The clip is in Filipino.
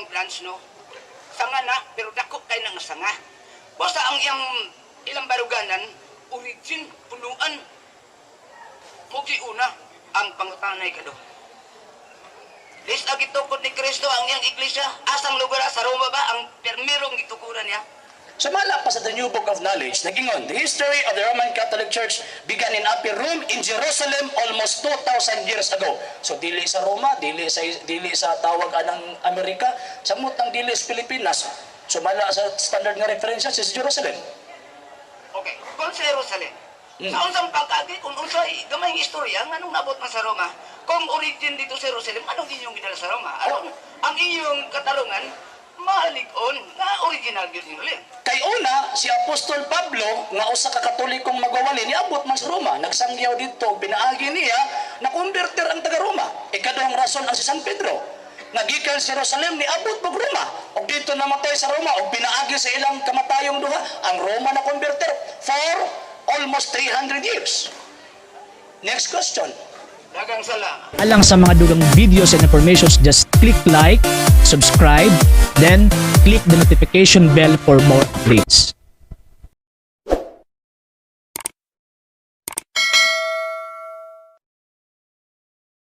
branch, no? Sanga na, pero dako kay nang sanga. Basta ang ilang baruganan, origin, punuan. Mugi una, ang pangutanay kado. Lis agitukod ni Kristo ang iyang iglesia, asang lugar sa Roma ba ang permirong gitukuran niya? Sumala pa sa The New Book of Knowledge, nagingon, the history of the Roman Catholic Church began in Upper Rome in Jerusalem almost 2,000 years ago. So dili sa Roma, dili sa tawag anang Amerika, samot ng dili sa Pilipinas. Sumala sa standard nga referensya sa Jerusalem. Okay, kung sa Jerusalem, sa unsang pag-agi, kung unsay gamay istorya, anong nabot na sa Roma? Kung origin dito sa Jerusalem, anong inyong gidala sa Roma? Ang inyong katarungan, malig-on na original Jerusalem. Kay una, si Apostol Pablo, nga usa ka Katolikong magwawali, niabot man sa Roma, nagsangyaw dito, pinaagi niya, na-converter ang taga-Roma. Ikaduhang rason ang si San Pedro. Nagikan sa Jerusalem, niabot pag Roma. O dito namatay sa Roma, o pinaagi sa ilang kamatayong duha, ang Roma na-converter for almost 300 years. Next question. Dagang sala. Alang sa mga dugang videos and informations, just click like, subscribe, then click the notification bell for more updates.